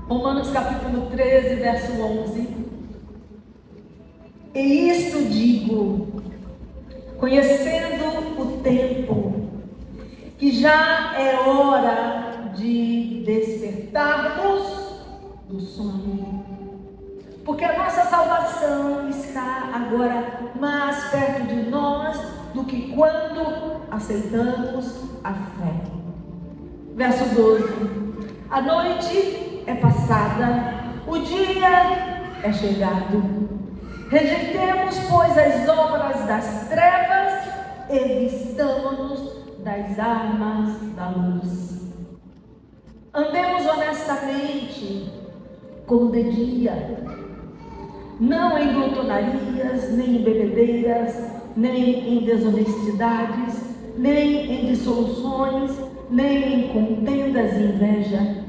Romanos capítulo 13, verso 11. E isto digo, conhecendo o tempo, que já é hora de despertarmos do sono, porque a nossa salvação está agora mais perto de nós do que quando aceitamos a fé. Verso 12. A noite é passada, o dia é chegado. Rejeitemos, pois, as obras das trevas e vistamo-nos das armas da luz. Andemos honestamente, como de dia, não em glutonarias, nem em bebedeiras, nem em desonestidades, nem em dissoluções, nem em contendas e inveja,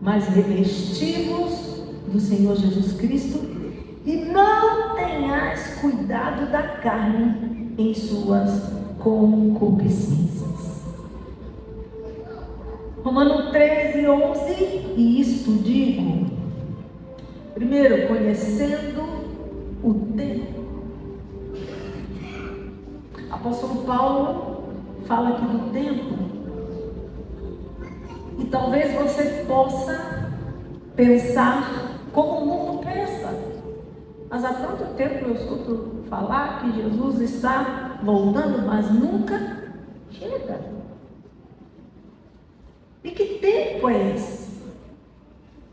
mas revestivos do Senhor Jesus Cristo, e não tenhais cuidado da carne em suas concupiscências. Romanos 13, 11, e isto digo, primeiro, conhecendo o tempo. Apóstolo Paulo fala aqui do tempo, e talvez você possa pensar como o mundo pensa. Mas há tanto tempo eu escuto falar que Jesus está voltando, mas nunca chega. E que tempo é esse?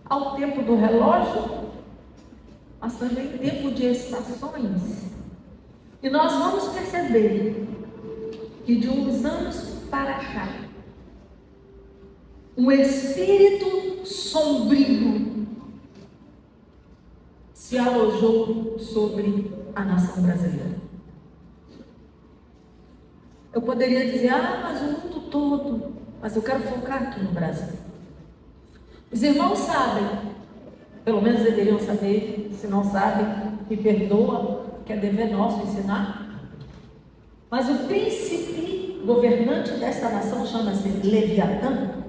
Há o tempo do relógio, mas também tempo de estações. E nós vamos perceber que de uns anos para cá, um espírito sombrio se alojou sobre a nação brasileira. Eu poderia dizer, mas o mundo todo, mas eu quero focar aqui no Brasil. Os irmãos sabem, pelo menos deveriam saber, se não sabem, me perdoa, que é dever nosso ensinar. Mas o príncipe governante desta nação chama-se Leviatã.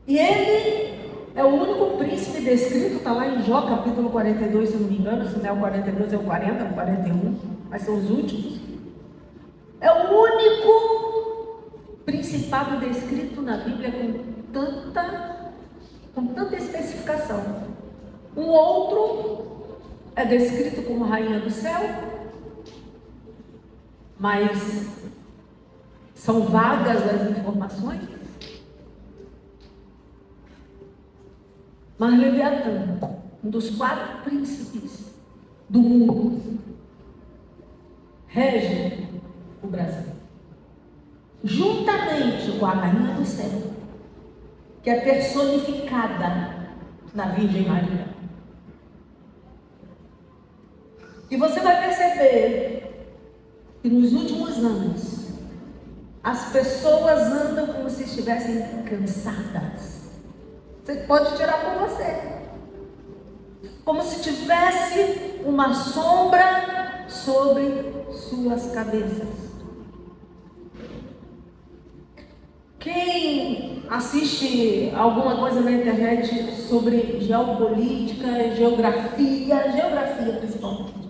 E ele é o único príncipe descrito, está lá em Jó capítulo 42, se não me engano, se não é o 42, é o 40, é o 41, mas são os últimos. É o único principado descrito na Bíblia com tanta especificação. O outro é descrito como rainha do céu, mas são vagas as informações. Mas Leviatã, um dos 4 príncipes do mundo, rege o Brasil, juntamente com a rainha do céu, que é personificada na Virgem Maria. E você vai perceber que nos últimos anos as pessoas andam como se estivessem cansadas. Você pode tirar com você, como se tivesse uma sombra sobre suas cabeças. Quem assiste alguma coisa na internet sobre geopolítica, geografia principalmente,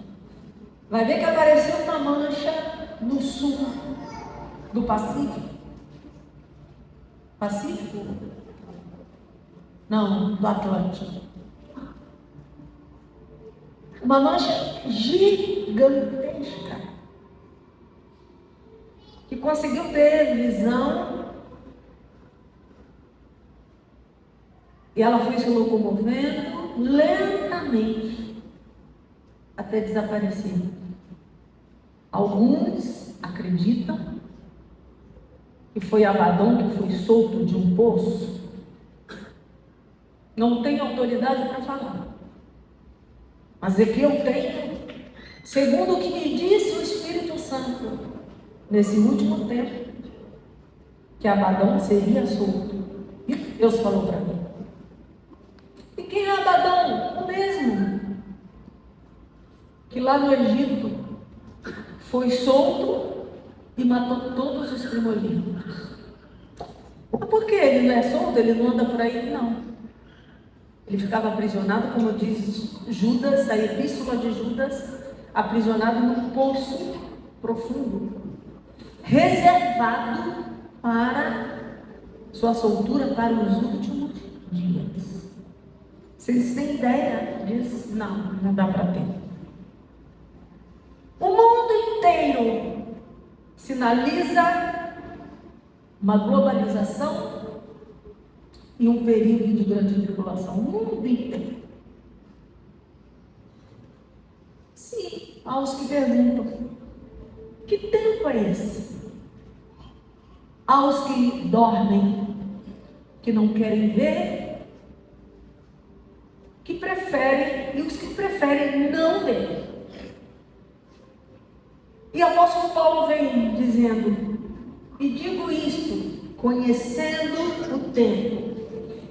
vai ver que apareceu uma mancha no sul do Pacífico. Pacífico? Não, do Atlântico. Uma mancha gigantesca que conseguiu ter visão e ela foi se locomovendo lentamente até desaparecer. Alguns acreditam que foi Abaddon que foi solto de um poço. Não tenho autoridade para falar, mas é que eu tenho, segundo o que me disse o Espírito Santo, nesse último tempo, que Abaddon seria solto. E Deus falou para mim. E quem é Abaddon? O mesmo que lá no Egito foi solto e matou todos os primogênitos. porque ele não é solto, ele não anda por aí, não. Ele ficava aprisionado, como diz Judas, a epístola de Judas, aprisionado num poço profundo, reservado para sua soltura para os últimos dias. Vocês têm ideia disso? Não dá para ter. O mundo inteiro sinaliza uma globalização e um período de grande tribulação. O mundo inteiro. Sim, aos que perguntam, que tempo é esse? Aos que dormem, que não querem ver, que preferem, e os que preferem não ver. E o apóstolo Paulo vem dizendo, e digo isto, conhecendo o tempo.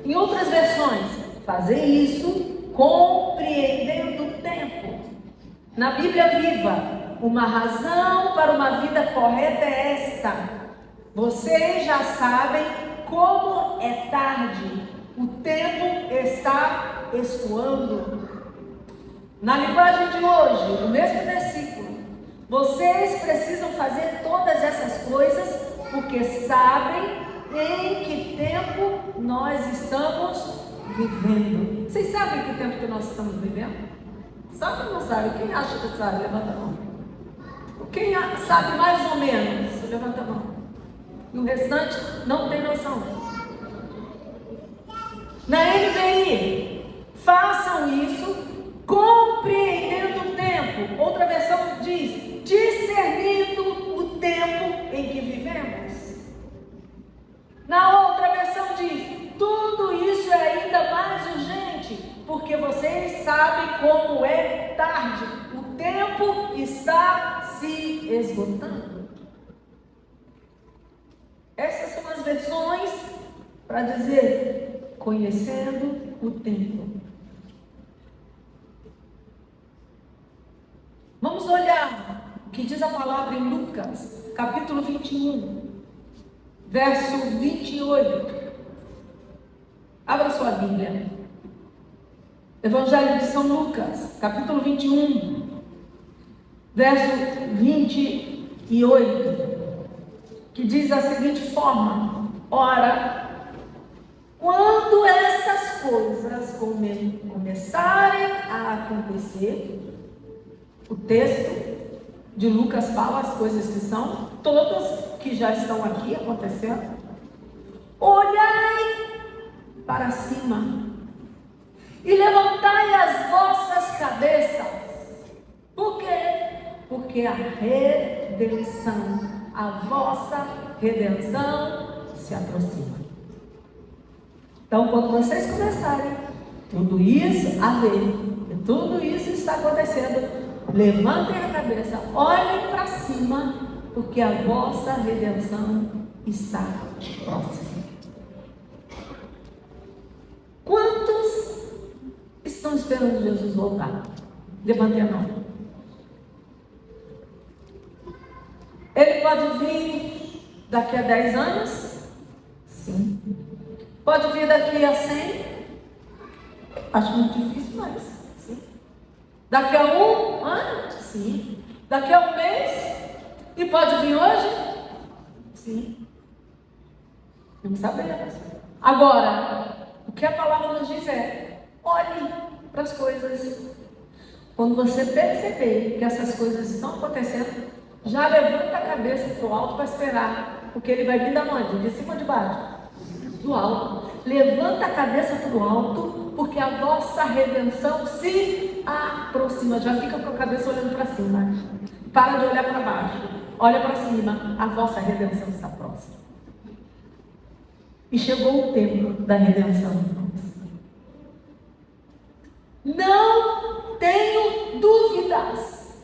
Em outras versões, fazer isso compreendendo o tempo. Na Bíblia Viva, uma razão para uma vida correta é esta: vocês já sabem como é tarde, o tempo está escoando. Na linguagem de hoje, no mesmo versículo, vocês precisam fazer todas essas coisas porque sabem em que tempo nós estamos vivendo. Vocês sabem que tempo que nós estamos vivendo? Sabe ou não sabe? Quem acha que sabe? Levanta a mão. Quem sabe mais ou menos? Levanta a mão. E o restante não tem noção. Na NVI, façam isso compreendendo o tempo. Outra versão diz, discernindo o tempo em que vivemos. Na outra versão diz, tudo isso é ainda mais urgente, porque vocês sabem como é tarde. O tempo está se esgotando. Essas são as versões para dizer, conhecendo o tempo. Vamos olhar o que diz a palavra em Lucas, capítulo 21, verso 28. Abra sua Bíblia. Evangelho de São Lucas, capítulo 21, verso 28, que diz da seguinte forma: ora, quando essas coisas começarem a acontecer, o texto de Lucas fala as coisas que são, todas que já estão aqui acontecendo. Olhai para cima e levantai as vossas cabeças. Por quê? Porque a redenção, a vossa redenção se aproxima. Então, quando vocês começarem tudo isso a ver, e tudo isso está acontecendo, levantem a cabeça, olhem para cima, porque a vossa redenção está próxima. Quantos estão esperando Jesus voltar? Levantem a mão. Ele pode vir daqui a 10 anos? Sim. Pode vir daqui a 100? Acho muito difícil, mas sim. Daqui a 1 ano? Sim. Daqui a 1 mês? E pode vir hoje? Sim. Não sabemos. Agora, o que a palavra nos diz é: olhe para as coisas. Quando você perceber que essas coisas estão acontecendo, já levanta a cabeça para o alto para esperar, porque ele vai vir da onde? De cima ou de baixo? Do alto. Levanta a cabeça para o alto, porque a vossa redenção se aproxima. Já fica com a cabeça olhando para cima. Para de olhar para baixo. Olha para cima. A vossa redenção está próxima. E chegou o tempo da redenção. Não tenho dúvidas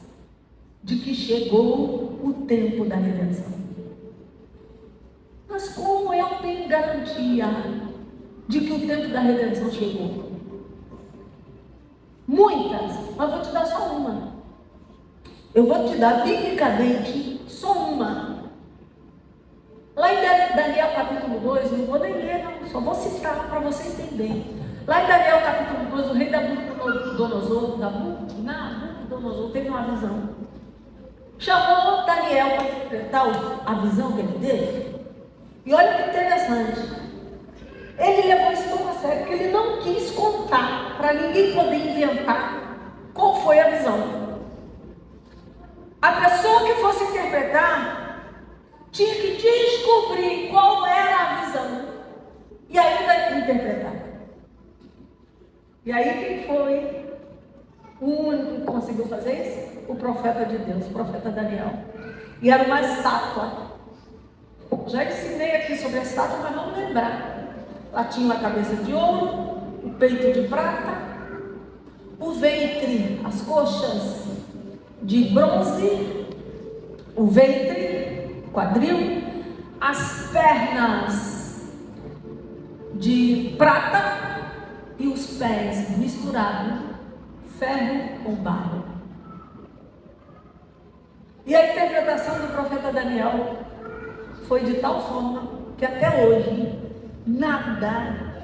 de que chegou o tempo da redenção. Mas como eu tenho garantia de que o tempo da redenção chegou? Muitas, mas vou te dar só uma. Eu vou te dar biblicamente só uma. Lá em Daniel capítulo 2, não vou nem ler, não, só vou citar para você entender. Lá em Daniel capítulo 2, o rei Nabucodonosor teve uma visão. Chamou Daniel para interpretar a visão que ele teve. E olha que interessante. Ele levou isso tão a sério que ele não quis contar para ninguém poder inventar qual foi a visão. A pessoa que fosse interpretar tinha que descobrir qual era a visão e ainda interpretar. E aí quem foi o único que conseguiu fazer isso? O profeta de Deus, o profeta Daniel. E era uma estátua. Já ensinei aqui sobre a estátua, mas vamos lembrar. Lá tinha uma cabeça de ouro, o peito de prata, o ventre, as coxas de bronze, o ventre, quadril, as pernas de prata e os pés misturados, ferro com barro. E a interpretação do profeta Daniel foi de tal forma que até hoje nada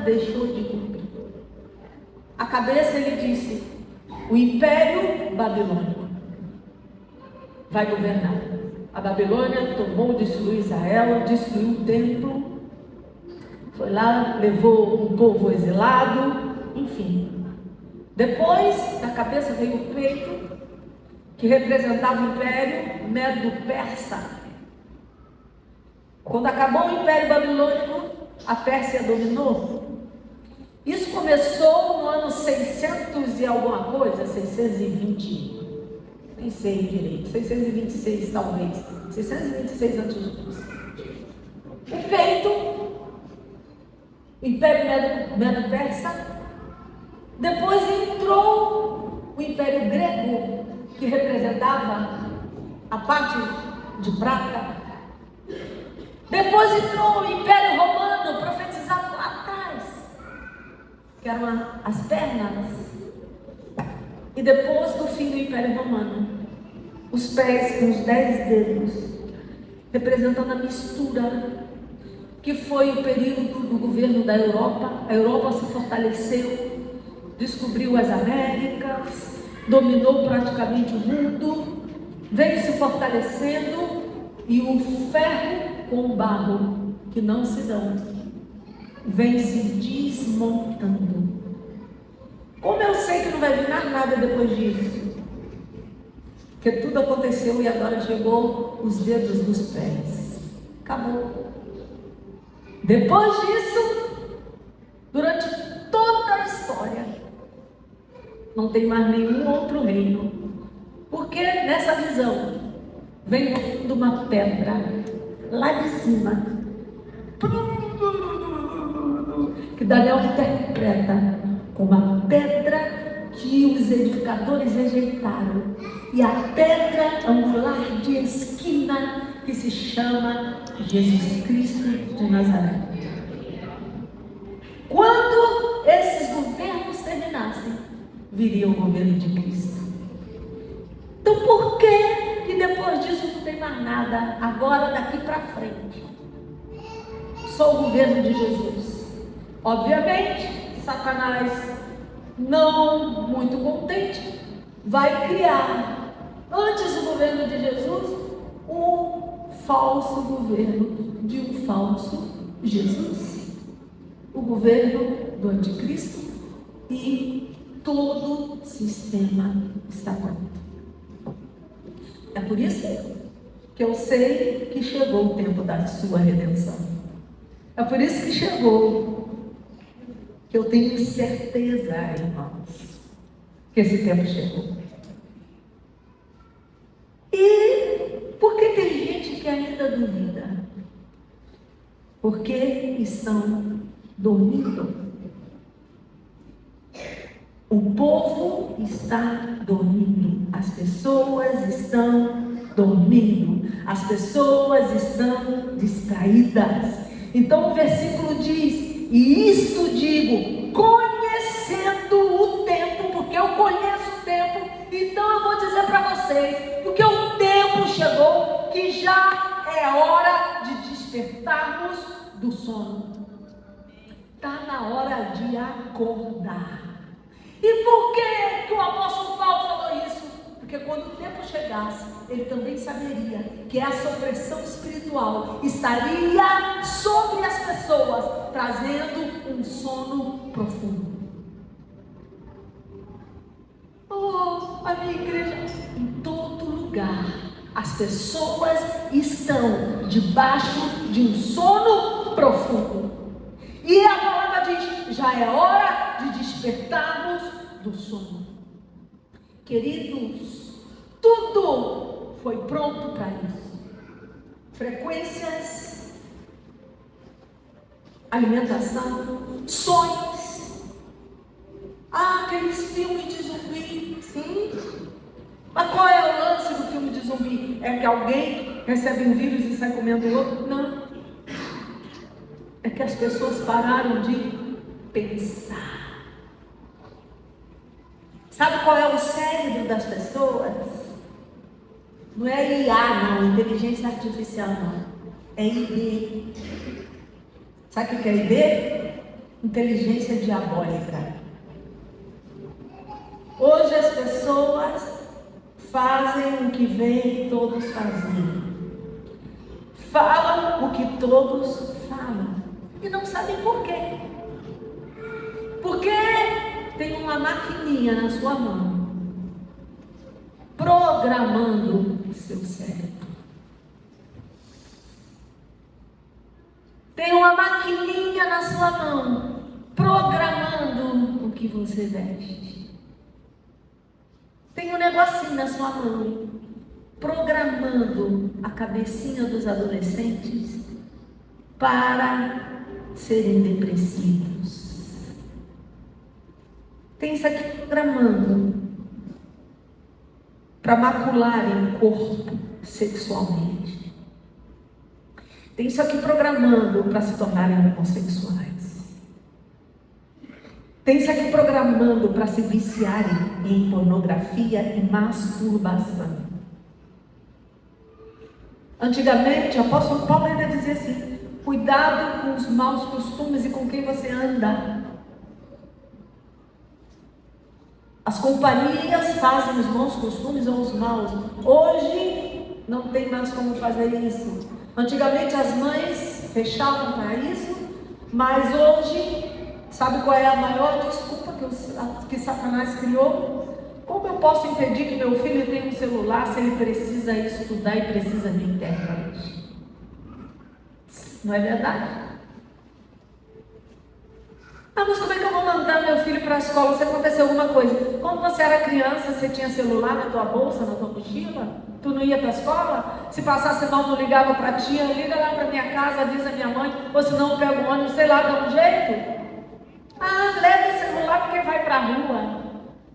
deixou de cumprir. A cabeça, ele disse, o império babilônico vai governar. A Babilônia tomou, destruiu Israel, destruiu o templo, foi lá, levou o povo exilado, enfim. Depois da cabeça veio o peito, que representava o império Medo-Persa. Quando acabou o império babilônico, a Pérsia dominou. Isso começou no ano 600 e alguma coisa, 620, nem sei direito, 626 talvez, 626 a.C. O peito, o império Medo-Persa. Depois entrou o império grego, que representava a parte de prata. Depois entrou o império romano, profetizado lá atrás, que eram as pernas. E depois do fim do império romano, os pés com os 10 dedos, representando a mistura, que foi o período do governo da Europa. A Europa se fortaleceu, descobriu as Américas, dominou praticamente o mundo, veio se fortalecendo, e o ferro com o barro, que não se dão, vem se desmontando. Como eu sei que não vai vir mais nada depois disso? Porque tudo aconteceu e agora chegou os dedos dos pés. Acabou. Depois disso, durante toda a história, não tem mais nenhum outro reino. Porque nessa visão vem de uma pedra lá de cima, que Daniel interpreta como a pedra que os edificadores rejeitaram, e a pedra angular de esquina que se chama Jesus Cristo de Nazaré. Quando esses governos terminassem, viria o governo de Cristo. Então por que depois disso não tem mais nada, agora daqui para frente? Só o governo de Jesus. Obviamente, Satanás, não muito contente, vai criar, antes do governo de Jesus, um falso governo de um falso Jesus. O governo do anticristo, e todo o sistema está pronto. É por isso que eu sei que chegou o tempo da sua redenção. É por isso que chegou, que eu tenho certeza, irmãos, que esse tempo chegou. E por que tem gente que ainda duvida? Porque estão dormindo. O povo está dormindo, as pessoas estão dormindo, as pessoas estão distraídas. Então o versículo diz, e isto digo, conhecendo o tempo, porque eu conheço o tempo, então eu vou dizer para vocês, porque o tempo chegou, que já é hora de despertarmos do sono. Está na hora de acordar. E por que o apóstolo Paulo falou isso? Porque quando o tempo chegasse, ele também saberia que essa opressão espiritual estaria sobre as pessoas, trazendo um sono profundo. Oh, a minha igreja, em todo lugar, as pessoas estão debaixo de um sono profundo. E a palavra diz, já é hora de despertarmos do sono. Queridos, tudo foi pronto para isso. Frequências, alimentação, sonhos. Aqueles filmes de zumbi, sim. Mas qual é o lance do filme de zumbi? É que alguém recebe um vírus e sai comendo o outro? Não. É que as pessoas pararam de pensar. Sabe qual é o cérebro das pessoas? Não é IA, não, inteligência artificial, não. É ID. Sabe o que é ID? Inteligência diabólica. Hoje as pessoas fazem o que veem todos faziam. Falam o que todos falam. E não sabem por quê. Porque tem uma maquininha na sua mão, programando seu cérebro. Tem uma maquininha na sua mão, programando o que você veste. Tem um negocinho na sua mão, programando a cabecinha dos adolescentes para serem depressivos. Tem isso aqui programando para macularem o corpo sexualmente. Tem isso aqui programando para se tornarem homossexuais. Tem isso aqui programando para se viciarem em pornografia e masturbação. Antigamente, o apóstolo Paulo ainda dizia assim: cuidado com os maus costumes e com quem você anda. As companhias fazem os bons costumes ou os maus. Hoje não tem mais como fazer isso. Antigamente as mães fechavam para isso, mas hoje, sabe qual é a maior desculpa que Satanás criou? Como eu posso impedir que meu filho tenha um celular se ele precisa estudar e precisa de internet? Não é verdade? Ah, mas como é que eu vou mandar meu filho para a escola se acontecer alguma coisa? Quando você era criança, você tinha celular na tua bolsa, na tua mochila? Tu não ia para a escola? Se passasse mal, não ligava para a tia, liga lá para minha casa, avisa minha mãe, ou se não, pega o ônibus, sei lá, dá um jeito. Ah, leva o celular porque vai para a rua.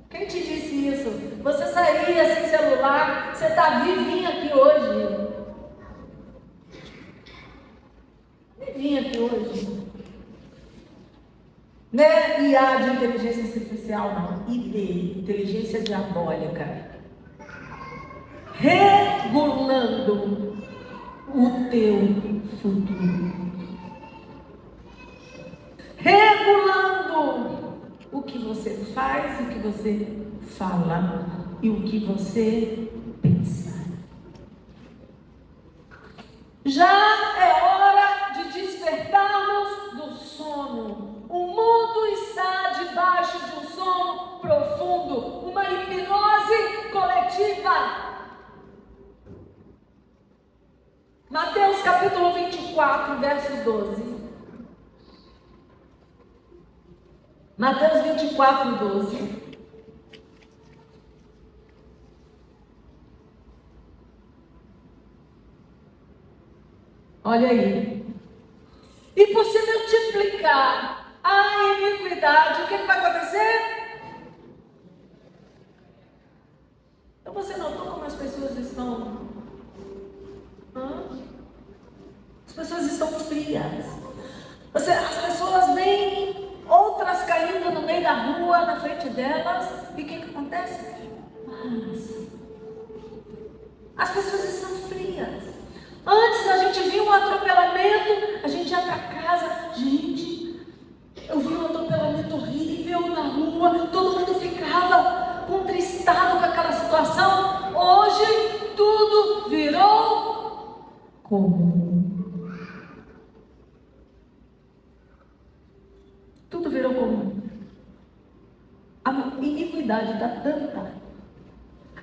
Quem te disse isso? Você sairia sem celular, você está vivinho aqui hoje. Vivinho aqui hoje. Não é IA de inteligência artificial, não. ID, inteligência diabólica. Regulando o teu futuro. Regulando o que você faz, o que você fala e o que você pensa. Já é hora de despertarmos do sono. O mundo está debaixo de um sono profundo, uma hipnose coletiva. Mateus capítulo 24, verso 12. Mateus 24, 12. Olha aí. E por se multiplicar a iniquidade, o que vai acontecer? Então você notou como as pessoas estão? As pessoas estão frias. As pessoas veem outras caindo no meio da rua, na frente delas, e o que acontece? As pessoas estão frias. Antes a gente via um atropelamento, a gente ia para casa, gente, eu vi um atropelamento horrível na rua, todo mundo ficava contristado com aquela situação. Hoje tudo virou comum. Tudo virou comum. A iniquidade está tanta,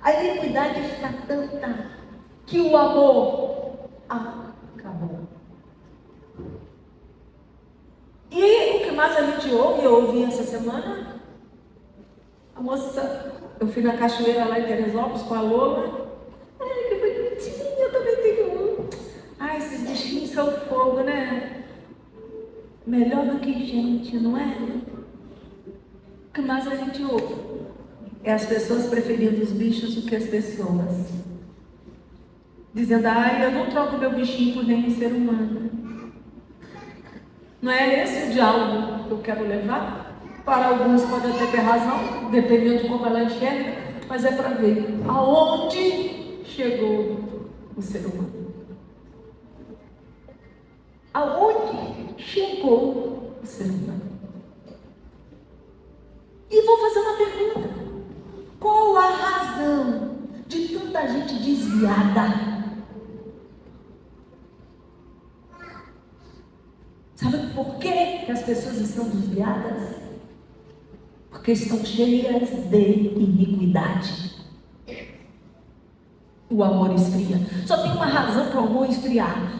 a iniquidade está tanta, que o amor acabou. E o que mais a gente ouve, eu ouvi essa semana, a moça, eu fui na cachoeira lá em Teresópolis com a Lola. Ai, que bonitinho, eu também tenho um. Ai, esses bichinhos são fogo, né? Melhor do que gente, não é? O que mais a gente ouve é as pessoas preferindo os bichos do que as pessoas. Dizendo, ai, eu não troco meu bichinho por nenhum ser humano. Não é esse o diálogo que eu quero levar? Para alguns pode até ter razão, dependendo de como ela enxerga, mas é para ver aonde chegou o ser humano. Aonde chegou o ser humano? E vou fazer uma pergunta. Qual a razão de tanta gente desviada? Sabe por que as pessoas estão desviadas? Porque estão cheias de iniquidade. O amor esfria. Só tem uma razão para o amor esfriar.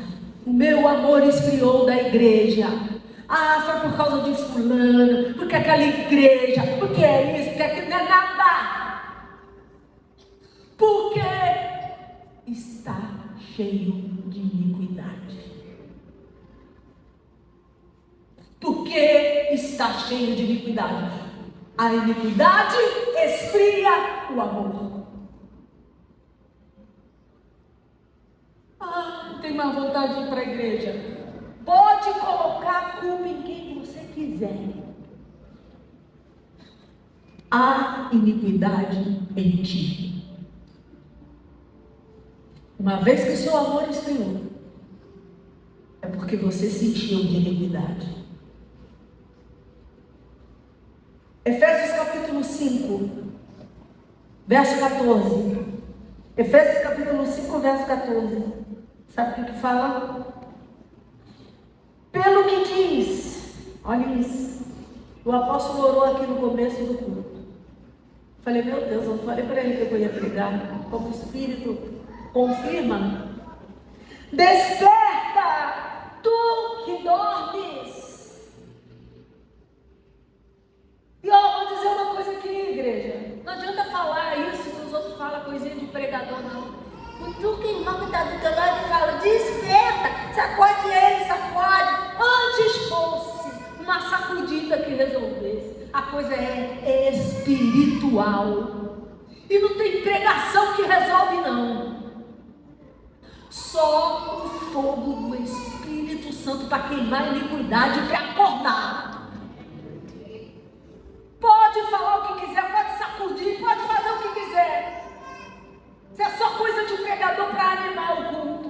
O meu amor esfriou da igreja. Ah, foi por causa de fulano, porque aquela igreja, porque é isso, porque aquilo não é nada. Porque está cheio de iniquidade. Porque está cheio de iniquidade. A iniquidade esfria o amor. Ah, não tem mais vontade de ir para a igreja. Pode colocar a culpa em quem você quiser. Há iniquidade em ti. Uma vez que o seu amor esfriou, é porque você sentiu de iniquidade. Efésios capítulo 5, verso 14. Efésios capítulo 5, verso 14. Sabe o que fala? Pelo que diz, olha isso. O apóstolo orou aqui no começo do culto. Falei, meu Deus, eu falei para ele que eu ia pregar, como o Espírito confirma. Desperta, tu que dormes. E eu vou dizer uma coisa aqui, igreja. Não adianta falar isso que os outros falam coisinha de pregador, não. Tu que irmão que está do teu lado e fala, desperta, sacode ele, sacode. Antes fosse uma sacudida que resolvesse. A coisa é espiritual. E não tem pregação que resolve, não. Só o fogo do Espírito Santo para queimar a iniquidade e para acordar. Pode falar o que quiser, pode sacudir, pode fazer o que quiser. Isso é só coisa de pregador para animar o culto.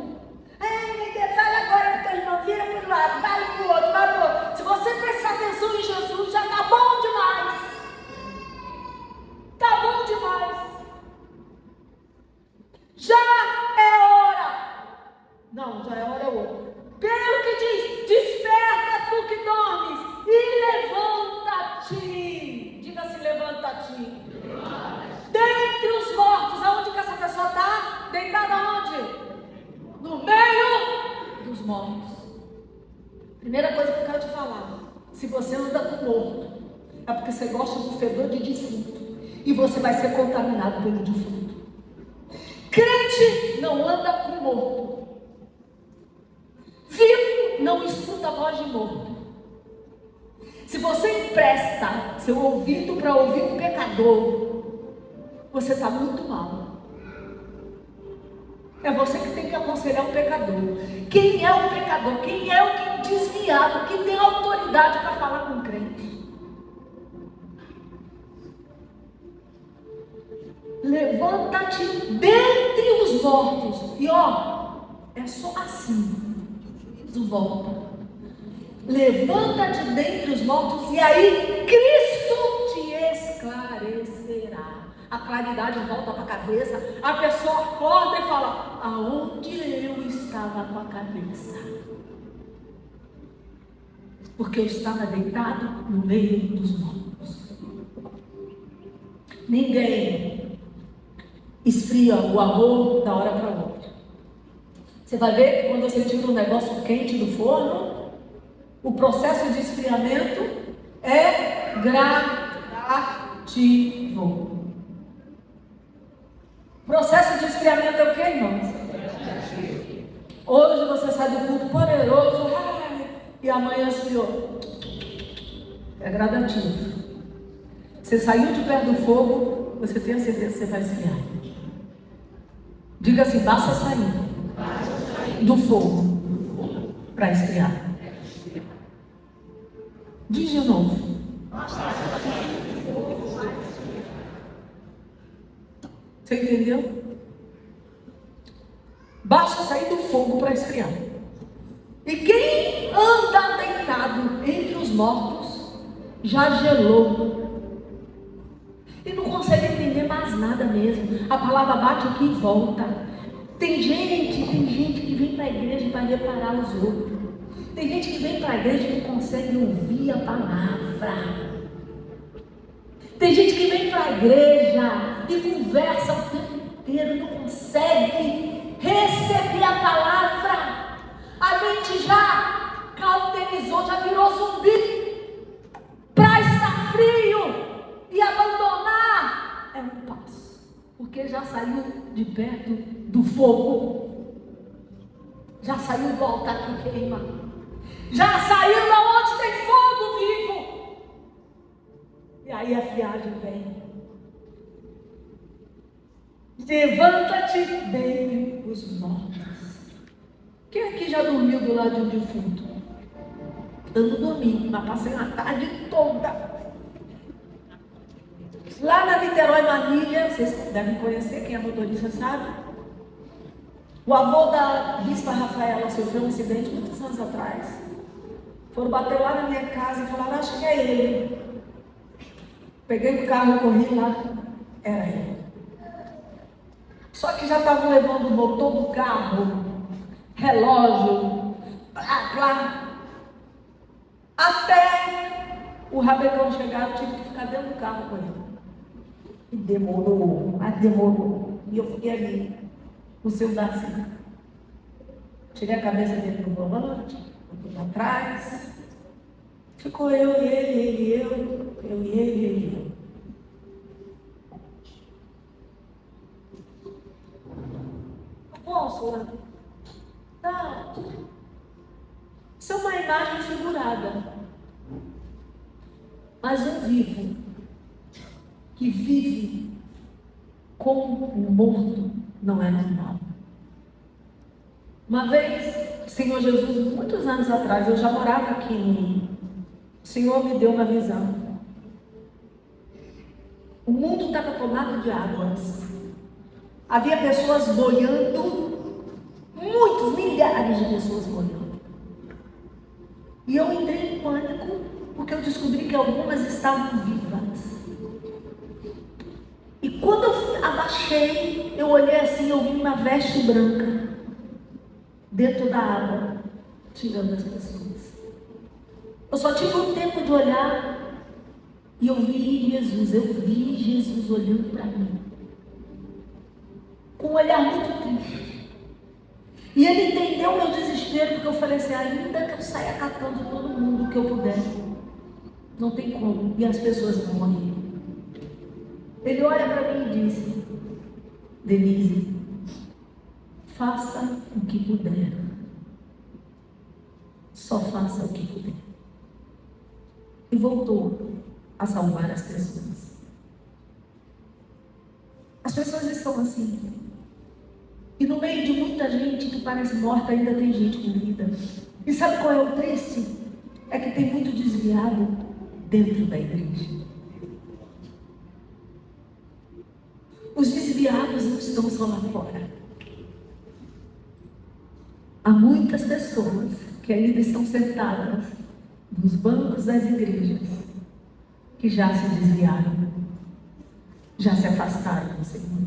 Fala agora para o teu irmão, vira para o lado, vai para o outro, vai para o outro. Se você prestar atenção em Jesus, já está bom demais. Está bom demais. Já é hora. Não, já é hora é outra. Pelo que diz, desperta tu que dormes e levanta-te. Diga-se, levanta-te. Dentre os mortos, aonde que essa pessoa está? Deitada aonde? No meio dos mortos. Primeira coisa que eu quero te falar. Se você anda com morto, é porque você gosta do fedor de defunto. E você vai ser contaminado pelo defunto. Crente não anda com morto. Vivo não escuta a voz de morto. Se você empresta seu ouvido para ouvir um pecador, você está muito mal. É você que tem que aconselhar o pecador. Quem é o pecador? Quem é o desviado? Quem tem autoridade para falar com o crente? Levanta-te dentre os mortos. E ó, É só assim. Tu volta. Levanta de dentre os mortos e aí Cristo te esclarecerá. A claridade volta para a cabeça. A pessoa acorda e fala: aonde eu estava com a cabeça? Porque eu estava deitado no meio dos mortos. Ninguém esfria o amor da hora para outra. Você vai ver que quando você tira um negócio quente do forno, o processo de esfriamento é gradativo. O processo de esfriamento é o que, irmãos? Hoje você sai do culto poderoso e amanhã esfriou. É gradativo. Você saiu de perto do fogo, você tem a certeza que você vai esfriar. Diga assim: basta sair do fogo para esfriar. Diz de novo. Você entendeu? Basta sair do fogo para esfriar. E quem anda deitado entre os mortos já gelou. E não consegue entender mais nada mesmo. A palavra bate aqui e volta. Tem gente que vem para a igreja para reparar os outros. Tem gente que vem para a igreja e não consegue ouvir a palavra. Tem gente que vem para a igreja e conversa o tempo inteiro e não consegue receber a palavra. A mente já cauterizou, já virou zumbi. Para estar frio e abandonar é um passo, porque já saiu de perto do fogo, já saiu do altar que queima, já saiu da onde tem fogo vivo, e aí a friagem vem. Levanta-te dentre os mortos. Quem aqui já dormiu do lado de um defunto? Eu não dormi, mas passei uma tarde toda. Lá na Niterói Manilha, vocês devem conhecer, quem é motorista sabe. O avô da Bispa Rafaela sofreu um acidente muitos anos atrás. Foram bater lá na minha casa e falaram: acho que é ele. Peguei o carro, corri lá, era ele. Só que já estavam levando o motor do carro, relógio, lá. Até o rabecão chegar, eu tive que ficar dentro do carro com ele. E demorou, mas demorou. E eu fiquei ali, no seu Darcy. Tirei a cabeça dele no volante, fui para trás. Ficou eu e ele, eu e ele. Posso? Tá. Isso é uma imagem figurada. Mas um vivo que vive como um morto não é normal. Uma vez, o Senhor Jesus, muitos anos atrás, eu já morava aqui no Rio. O Senhor me deu uma visão. O mundo estava tomado de águas. Havia pessoas boiando, muitos, milhares de pessoas boiando. E eu entrei em pânico, porque eu descobri que algumas estavam vivas. E quando eu abaixei, eu olhei assim, eu vi uma veste branca dentro da água, tirando as pessoas. Eu só tive um tempo de olhar e eu vi Jesus olhando para mim, com um olhar muito triste. E ele entendeu o meu desespero, porque eu falei assim: ainda que eu saia catando todo mundo que eu puder, não tem como, e as pessoas vão morrer. Ele olha para mim e diz: Denise, faça o que puder. Só faça o que puder. E voltou a salvar as pessoas. As pessoas estão assim. E no meio de muita gente que parece morta, ainda tem gente com vida. E sabe qual é o triste? É que tem muito desviado dentro da igreja. Os desviados não estão só lá fora. Há muitas pessoas que ainda estão sentadas nos bancos das igrejas, que já se desviaram, já se afastaram do Senhor.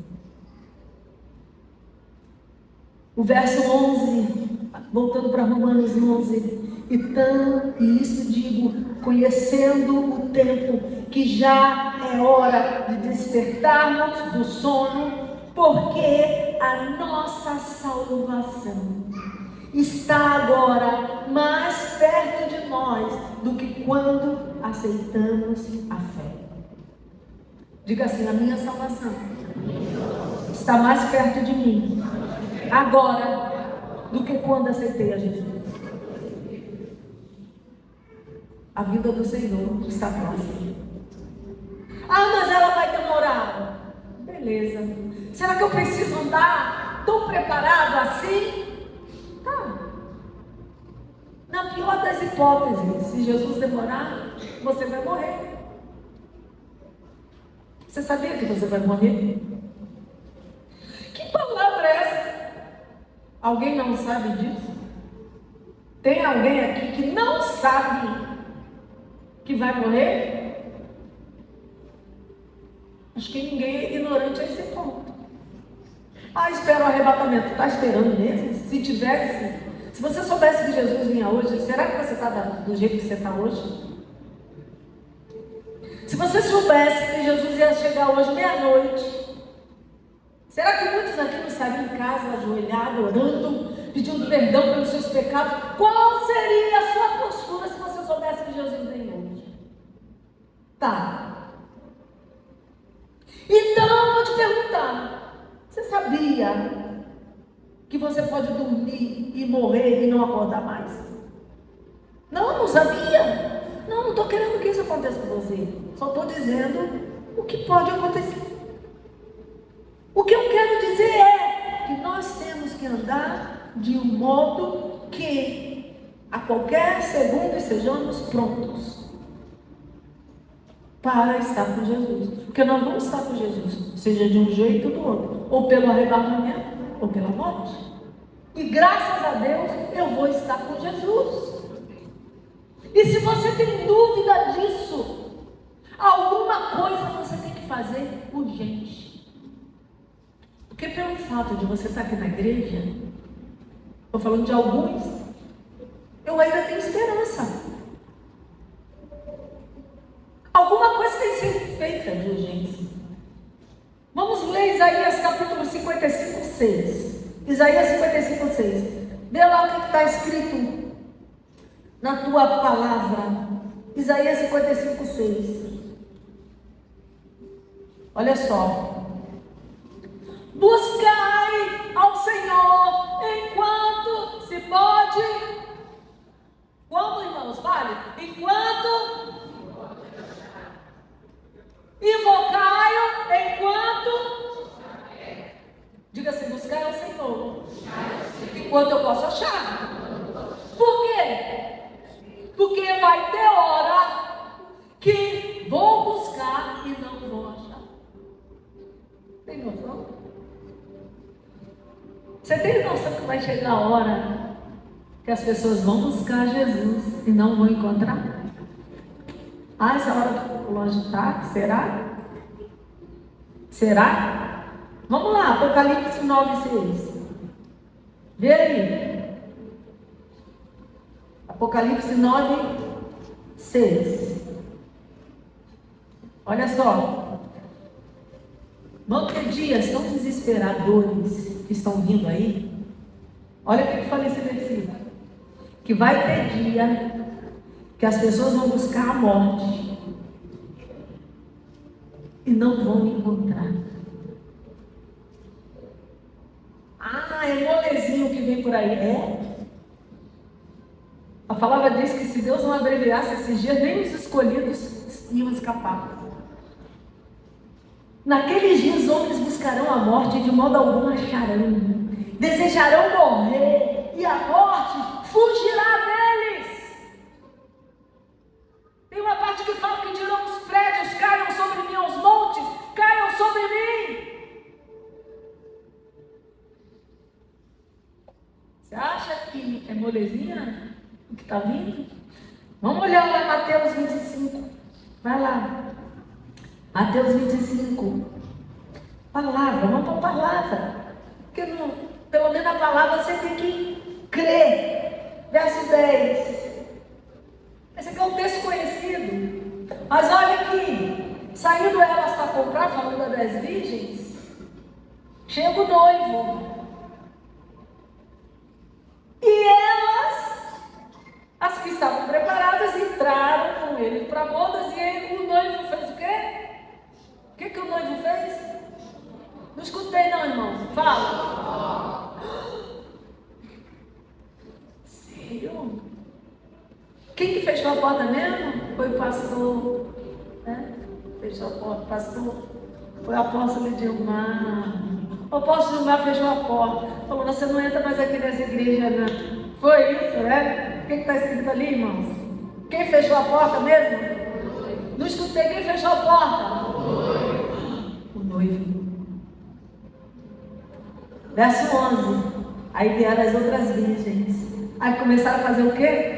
O verso 11, voltando para Romanos 11, e isso digo, conhecendo o tempo, que já é hora de despertarmos do sono, porque a nossa salvação está agora mais perto de nós do que quando aceitamos a fé. Diga assim: a minha salvação está mais perto de mim agora do que quando aceitei a Jesus. A vida do Senhor está próxima. Ah, mas ela vai demorar. Beleza. Será que eu preciso andar tão preparado assim? Tá. Na pior das hipóteses, se Jesus demorar, você vai morrer. Você sabia que você vai morrer? Que palavra é essa? Alguém não sabe disso? Tem alguém aqui que não sabe que vai morrer? Acho que ninguém é ignorante a esse ponto. Ah, espera o arrebatamento. Está esperando mesmo? Se tivesse, se você soubesse que Jesus vinha hoje, será que você está do jeito que você está hoje? Se você soubesse que Jesus ia chegar hoje meia-noite, será que muitos aqui não estariam em casa, ajoelhados, orando, pedindo perdão pelos seus pecados? Qual seria a sua postura se você soubesse que Jesus vem hoje? Tá. Então, eu vou te perguntar, você sabia que você pode dormir e morrer e não acordar mais? Não sabia. Não estou querendo que isso aconteça com você. Só estou dizendo o que pode acontecer. O que eu quero dizer é que nós temos que andar de um modo que a qualquer segundo estejamos prontos para estar com Jesus. Porque nós vamos estar com Jesus, seja de um jeito ou do outro, ou pelo arrebatamento, ou pela morte. E graças a Deus eu vou estar com Jesus. E se você tem dúvida disso, alguma coisa você tem que fazer urgente. Porque pelo fato de você estar aqui na igreja, estou falando de alguns, eu ainda tenho esperança. Alguma coisa tem que ser feita de urgência. Vamos ler Isaías capítulo 55, 6. Isaías 55, 6. Vê lá o que está escrito na tua palavra. Isaías 55, 6. Olha só. Buscai ao Senhor enquanto se pode. Como, irmãos? Fale. Enquanto. Invocai-o enquanto. Diga assim: buscai ao Senhor enquanto eu posso achar. Por quê? Porque vai ter hora que vou buscar e não vou achar. Tem noção? Você tem noção que vai chegar a hora que as pessoas vão buscar Jesus e não vão encontrar? Ah, essa hora do longe está? Será? Será? Vamos lá, Apocalipse 9, 6. Vê aí. Apocalipse 9, 6. Olha só. Vão ter dias tão desesperadores que estão vindo aí. Olha o que eu falei nesse versículo. Que vai ter dia que as pessoas vão buscar a morte e não vão encontrar. Ah, é molezinho que vem por aí. É? A palavra diz que se Deus não abreviasse esses dias, nem os escolhidos iam escapar. Naqueles dias, homens buscarão a morte e de modo algum acharão. Desejarão morrer e a morte fugirá deles. Tem uma parte que fala que dirão os prédios: caiam sobre mim, os montes caiam sobre mim. Você acha que molezinha o que está vindo? Vamos olhar lá Mateus 25. Vai lá. Mateus 25. Palavra, vamos para a palavra. Porque pelo menos a palavra você tem que crer. Verso 10. Esse aqui é um texto conhecido. Mas olha aqui. Saindo elas para comprar, falando das virgens, chega o noivo. E elas, as que estavam preparadas, entraram com ele para bodas. E o noivo fez o quê? O que o noivo fez? Não escutei não, irmão. Fala. Sério? Quem que fechou a porta mesmo? Foi o pastor. Né? Fechou a porta. Pastor. Foi o apóstolo Dilmar. O apóstolo Dilmar fechou a porta. Falou, você não entra mais aqui nessa igreja, não. Foi isso, né? O que está escrito ali, irmãos? Quem fechou a porta mesmo? Não escutei. Quem fechou a porta? O noivo. Verso 11. Aí vieram as outras virgens. Aí começaram a fazer o quê?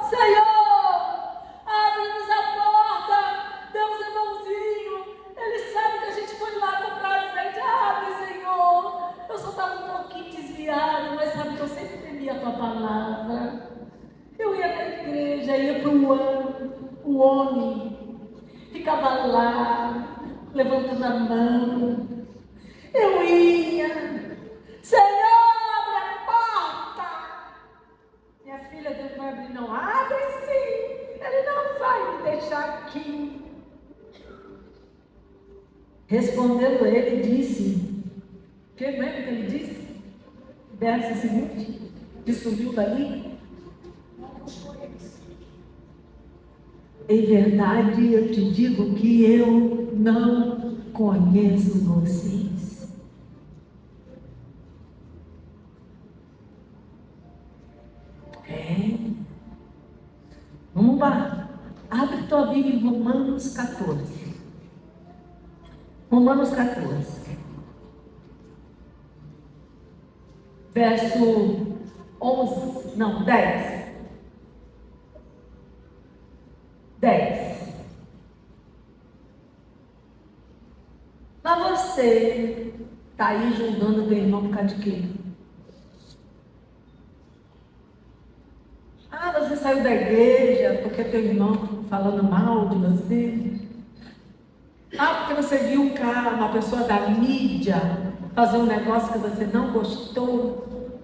Senhor, abre-nos a porta, Deus é bonzinho, Ele sabe que a gente foi lá comprar azeite, abre, Senhor. Eu só estava um pouquinho desviado, mas sabe que eu sempre temia a tua palavra. Eu ia para a igreja, ia para o homem, ficava lá, levantando a mão. Eu ia, Senhor, abre a porta. Minha filha, Deus vai abrir, não abre sim, Ele não vai me deixar aqui. Respondendo ele, disse, o que mesmo que ele disse? Verso seguinte, que subiu dali. Em verdade eu te digo que eu não conheço vocês. Vamos lá. Abre tua Bíblia em Romanos 14. Romanos 14. Verso 11. Não, 10. 10. Mas você está aí julgando teu irmão por causa de quê? Você saiu da igreja porque teu irmão falando mal de você. Porque você viu uma pessoa da mídia fazer um negócio que você não gostou.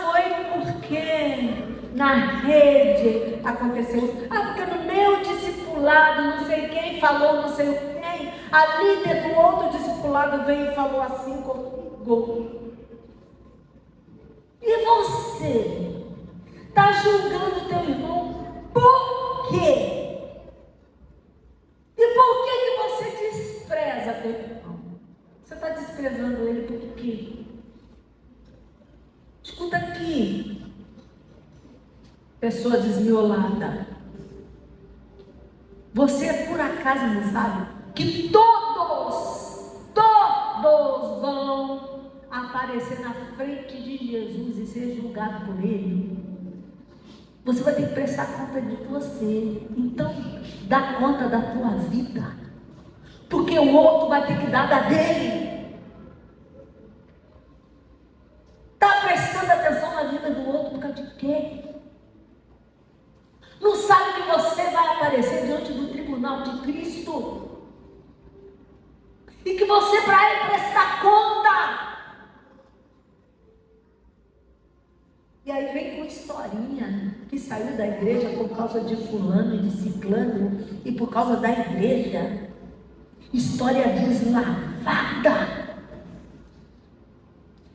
Foi porque na rede aconteceu isso. Porque no meu discipulado, não sei quem falou, não sei quem, a líder do outro discipulado veio e falou assim comigo. E você está julgando teu irmão por quê? E por que você despreza teu irmão? Você está desprezando ele por quê? Escuta aqui, pessoa desmiolada. Você por acaso não sabe que todos vão aparecer na frente de Jesus e ser julgado por ele? Você vai ter que prestar conta de você. Então, dá conta da tua vida, porque o outro vai ter que dar da dele. Está prestando atenção na vida do outro por causa de quê? Não sabe que você vai aparecer diante do tribunal de Cristo e que você para ele prestar conta. E aí vem com historinha que saiu da igreja por causa de fulano e de ciclano e por causa da igreja. História deslavada.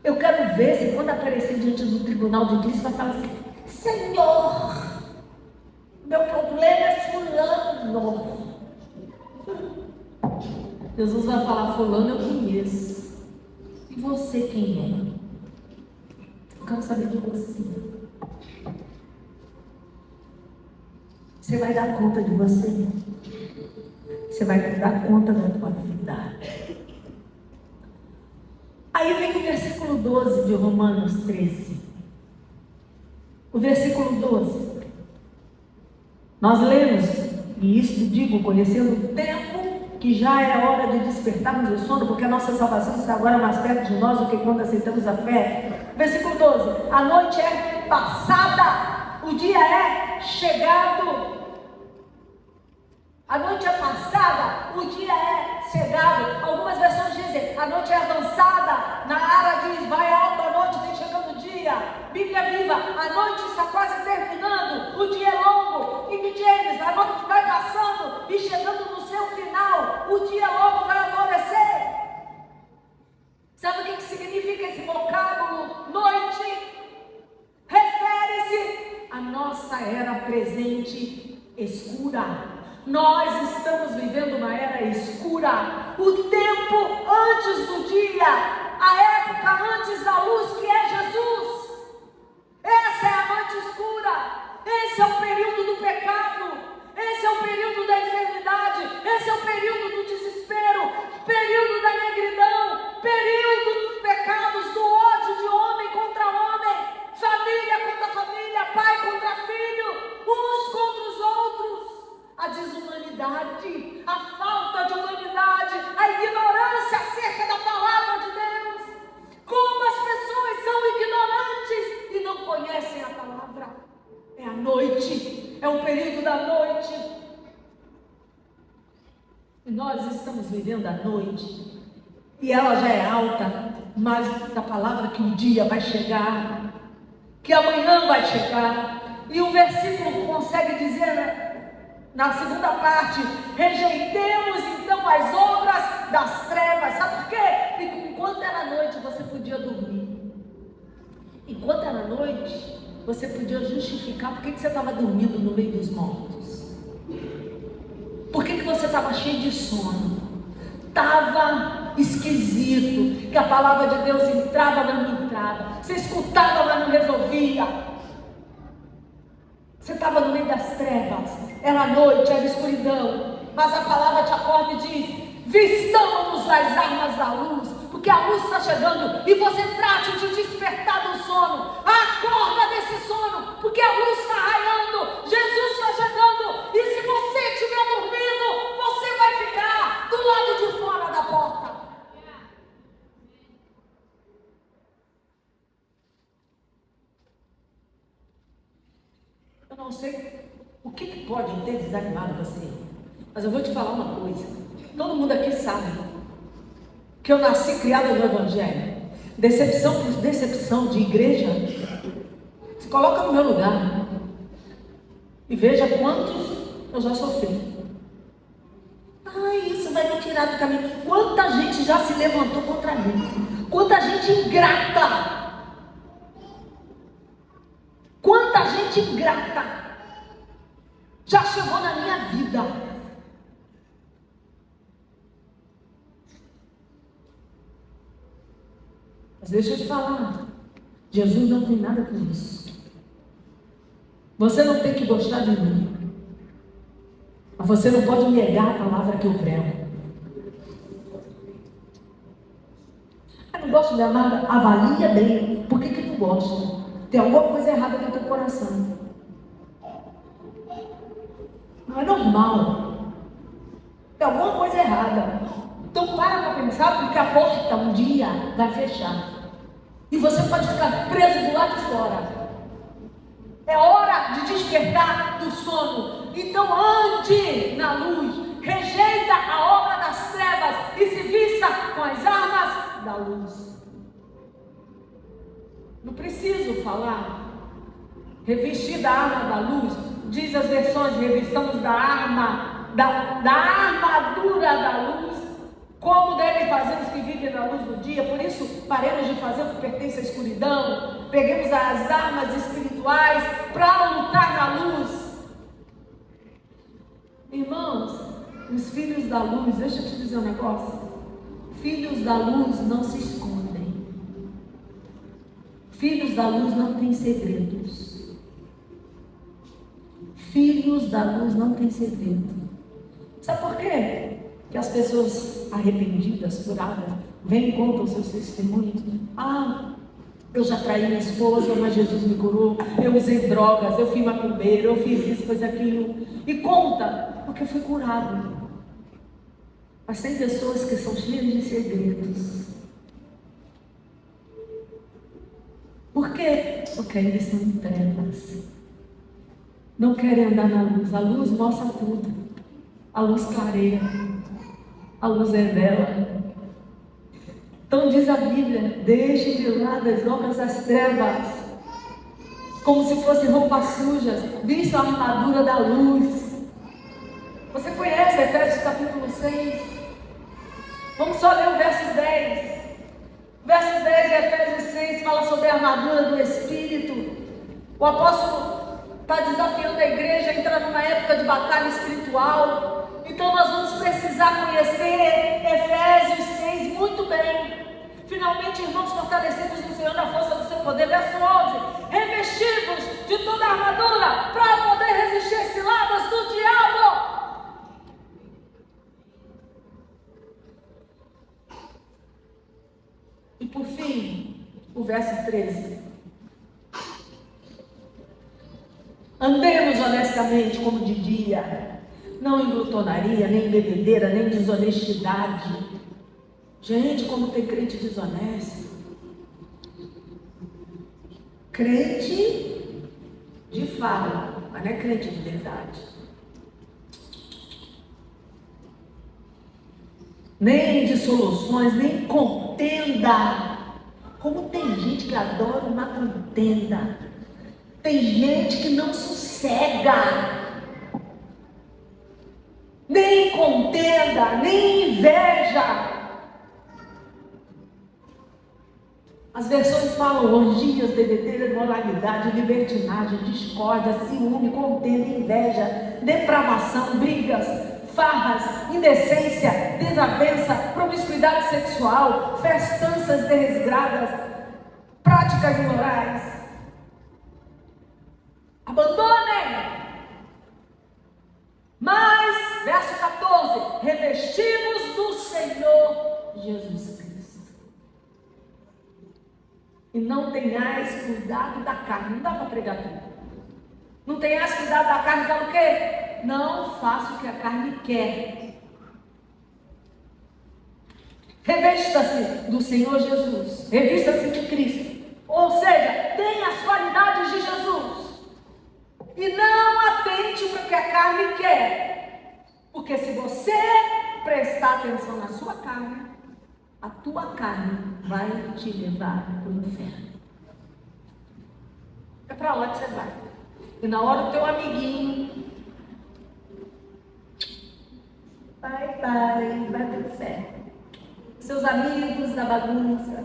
Eu quero ver se quando aparecer diante do tribunal de Cristo vai falar assim: Senhor, meu problema é fulano. Jesus vai falar: fulano eu conheço. E você quem é? Eu quero saber de você. Você vai dar conta de você? Você vai dar conta da tua vida? Aí vem o versículo 12 de Romanos 13. O versículo 12. Nós lemos, e isso digo, conhecendo o tempo, que já é hora de despertarmos do sono, porque a nossa salvação está agora mais perto de nós do que quando aceitamos a fé. Versículo 12. A noite é passada, o dia é chegado. A noite é passada, o dia é chegado. Algumas versões dizem, a noite é avançada. Na Ara diz, vai alto a noite, vem chegando o dia. Bíblia viva, a noite está quase terminando, o dia é longo. King James, a noite vai passando e chegando no seu final, o dia logo vai alvorecer. Sabe o que significa esse vocábulo? Noite refere-se à nossa era presente escura. Nós estamos vivendo uma era escura, o tempo antes do dia, a época antes da luz que é Jesus. Essa é a noite escura, esse é o período do pecado, esse é o período da enfermidade, esse é o período do desespero, período da negridão, período dos pecados, do ódio de homem contra homem, família contra família, pai contra filho, uns contra os outros. A desumanidade, a falta de humanidade, a ignorância acerca da palavra de Deus. Como as pessoas são ignorantes e não conhecem a palavra. É a noite, é o período da noite. E nós estamos vivendo a noite. E ela já é alta, mas a palavra que um dia vai chegar, que amanhã vai chegar. E o versículo consegue dizer, na segunda parte, rejeitemos então as obras das trevas. Sabe por quê? Porque enquanto era noite você podia dormir. Enquanto era noite você podia justificar por que você estava dormindo no meio dos mortos. Por que você estava cheio de sono? Estava esquisito, que a palavra de Deus entrava, mas não entrava. Você escutava, mas não resolvia. Você estava no meio das trevas, era noite, era escuridão, mas a palavra te acorda e diz, vistamos-nos as armas da luz, porque a luz está chegando, e você trate de despertar do sono, acorda desse sono, porque a luz está raiando, Jesus está chegando, e se você estiver dormindo, você vai ficar do lado de fora da porta. Eu não sei o que pode ter desanimado você, mas eu vou te falar uma coisa. Todo mundo aqui sabe que eu nasci criada no Evangelho. Decepção por decepção de igreja. Se coloca no meu lugar e veja quantos eu já sofri. Ai, isso vai me tirar do caminho. Quanta gente já se levantou contra mim. Quanta gente ingrata. Quanta gente ingrata já chegou na minha vida. Mas deixa eu te falar, Jesus não tem nada com isso. Você não tem que gostar de mim, mas você não pode negar a palavra que eu prego. Eu não gosto de nada, avalia bem. Por que não gosta? Tem alguma coisa errada no teu coração. Não é normal. Tem alguma coisa errada. Então para pensar, porque a porta um dia vai fechar. E você pode ficar preso do lado de fora. É hora de despertar do sono. Então ande na luz. Rejeita a obra das trevas e se vista com as armas da luz. Não preciso falar. Revestir da arma da luz. Diz as versões, revistamos da arma, da armadura da luz. Como devem fazer os que vivem na luz do dia. Por isso, paremos de fazer o que pertence à escuridão. Peguemos as armas espirituais para lutar na luz. Irmãos, os filhos da luz, deixa eu te dizer um negócio. Filhos da luz não se escondem. Filhos da luz não têm segredos. Filhos da luz não têm segredo. Sabe por quê? que as pessoas arrependidas, curadas, vêm e contam seus testemunhos. Eu já traí minha esposa, mas Jesus me curou. Eu usei drogas, eu fui macumbeiro, eu fiz isso, fiz aquilo. E conta, porque fui curado. Mas tem pessoas que são cheias de segredos. Por quê? Porque ainda estão em trevas. Não querem andar na luz. A luz mostra tudo. A luz clareia. A luz revela. Então diz a Bíblia: deixe de lado as obras das trevas, como se fossem roupas sujas, vista a armadura da luz. Você conhece Efésios capítulo 6? Vamos só ler o verso 10. O verso 10 de Efésios 6 fala sobre a armadura do Espírito. O apóstolo está desafiando a igreja a entrar numa época de batalha espiritual. Então nós vamos precisar conhecer Efésios 6 muito bem. Finalmente, irmãos, fortalecidos no Senhor, na força do seu poder. Verso 11: revestidos de toda a armadura para poder resistir às ciladas do diabo. E por fim, o verso 13: andemos honestamente como de dia, não em glutonaria, nem em bebedeira, nem em desonestidade. Gente, como tem crente desonesto. Crente de fala, mas não é crente de verdade. Nem de soluções, nem contenda. Como tem gente que adora uma contenda. Tem gente que não sossega. Nem contenda, nem inveja. As versões falam orgias, bebedeira, imoralidade, libertinagem, discórdia, ciúme, contenda, inveja, depravação, brigas, farras, indecência, desavença, promiscuidade sexual, festanças desregradas, práticas imorais. Abandonem! Mas, verso 14, revestimos do Senhor Jesus Cristo. E não tenhais cuidado da carne. Não dá para pregar tudo. Não tenhais cuidado da carne, fala o quê? Não faça o que a carne quer. Revista-se do Senhor Jesus. Revista-se de Cristo. Ou seja, tenha as qualidades de Jesus. E não atente para o que a carne quer. Porque se você prestar atenção na sua carne, a tua carne vai te levar para o inferno. É para lá que você vai. E na hora o teu amiguinho vai para o inferno. Seus amigos da bagunça,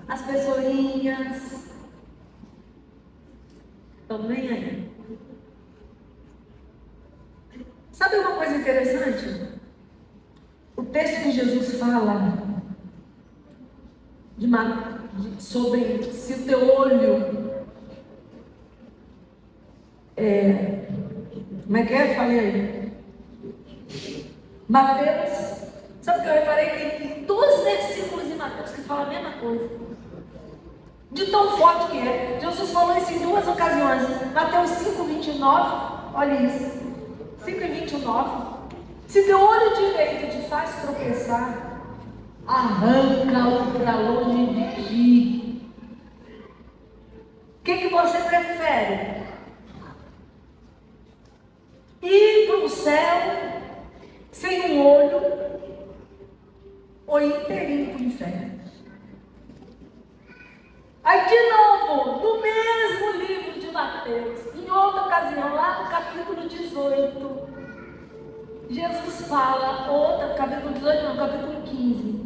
as pessoinhas, estão nem aí. Sabe uma coisa interessante? O texto que Jesus fala sobre se o teu olho como é que é? Falei aí. Mateus, sabe o que eu reparei? Que tem 2 versículos em Mateus que falam a mesma coisa. De tão forte que é. Jesus falou isso em 2 ocasiões. Mateus 5:29, olha isso. 5:29. Se teu olho direito te faz tropeçar, arranca-o para longe de ti. O que você prefere? Ir para o céu sem um olho ou inteirinho para o inferno? Aí de novo, no mesmo livro de Mateus, em outra ocasião, lá no capítulo 18, Jesus fala, capítulo 18 não, capítulo 15.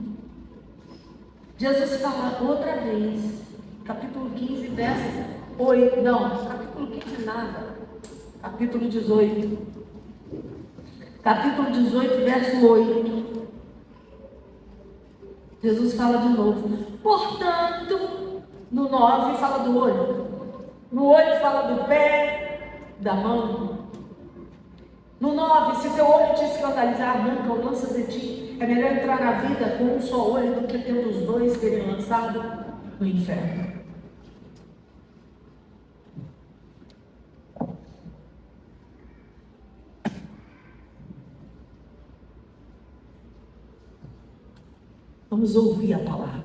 Jesus fala outra vez, capítulo 15, verso 8, não, capítulo 15 nada, capítulo 18. Capítulo 18, verso 8. Jesus fala de novo. Portanto, no 9 fala do olho. No 8 fala do pé, da mão. No 9, se teu olho te escandalizar, arranca ou lança de ti. É melhor entrar na vida com um só olho do que tendo os dois serem lançados no inferno. Vamos ouvir a palavra.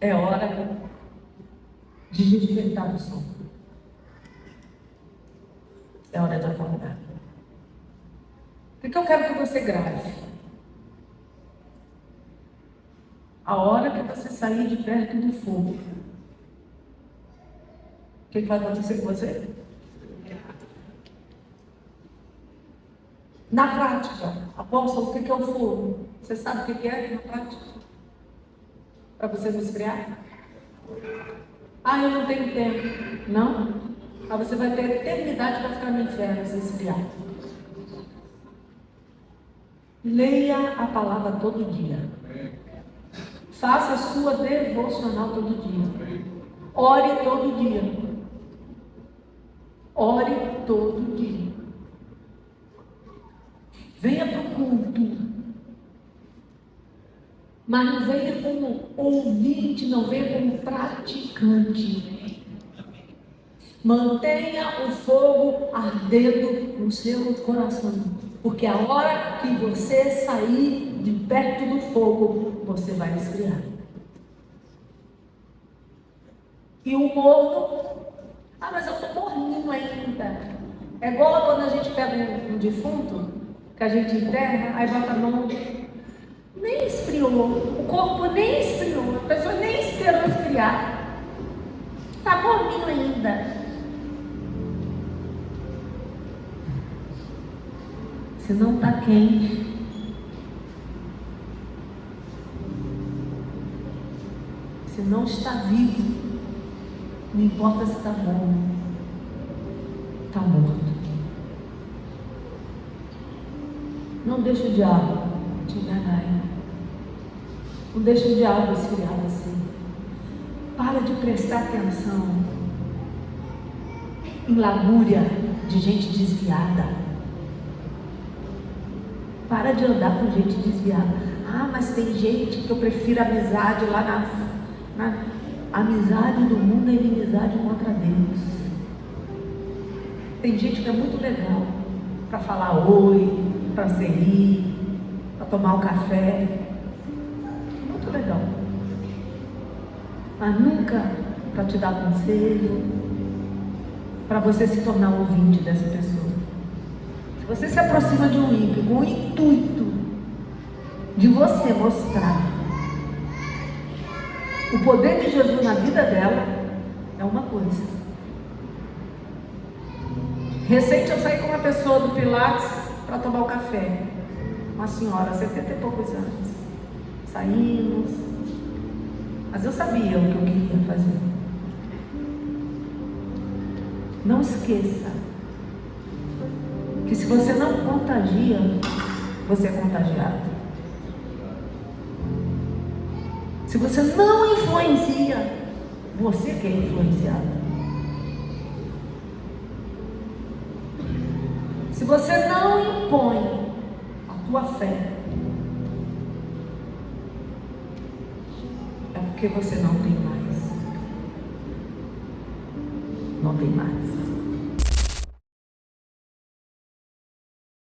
É hora de despertar do sono. É hora de acordar. O que eu quero que você grave? A hora que você sair de perto do fogo. O que vai acontecer com você? Na prática, apóstolo, o que é o fogo? Você sabe o que é na prática? Para você não esfriar? Ah, eu não tenho tempo. Não? Aí você vai ter eternidade para ficar no inferno se esfriar. Leia a palavra todo dia. Faça a sua devocional todo dia. Ore todo dia. Ore todo dia. Venha para o culto. Mas não venha como ouvinte, não venha como praticante. Mantenha o fogo ardendo no seu coração. Porque a hora que você sair de perto do fogo, você vai esfriar. E o morno, mas eu estou morninho ainda. É igual quando a gente pega um defunto, que a gente enterra, aí bota a mão, nem esfriou, o corpo nem esfriou, a pessoa nem esperou esfriar. Está morninho ainda. Se não está quente, se não está vivo, não importa se está bom, está morto. Não deixe o diabo te enganar. Não deixe o diabo esfriar você. Para de prestar atenção em lamúria de gente desviada. Para de andar com gente desviada. Mas tem gente que eu prefiro amizade lá na amizade do mundo é inimizade contra Deus. Tem gente que é muito legal para falar oi, para sair, para tomar um café. Muito legal. Mas nunca para te dar conselho, para você se tornar um ouvinte dessa pessoa. Você se aproxima de um ímpio com o intuito de você mostrar o poder de Jesus na vida dela, é uma coisa. Recente eu saí com uma pessoa do Pilates para tomar o café. Uma senhora, 70 e poucos anos. Saímos, mas eu sabia o que eu queria fazer. Não esqueça que se você não contagia, você é contagiado. Se você não influencia, você que é influenciado. Se você não impõe a tua fé, é porque você não tem mais. Não tem mais.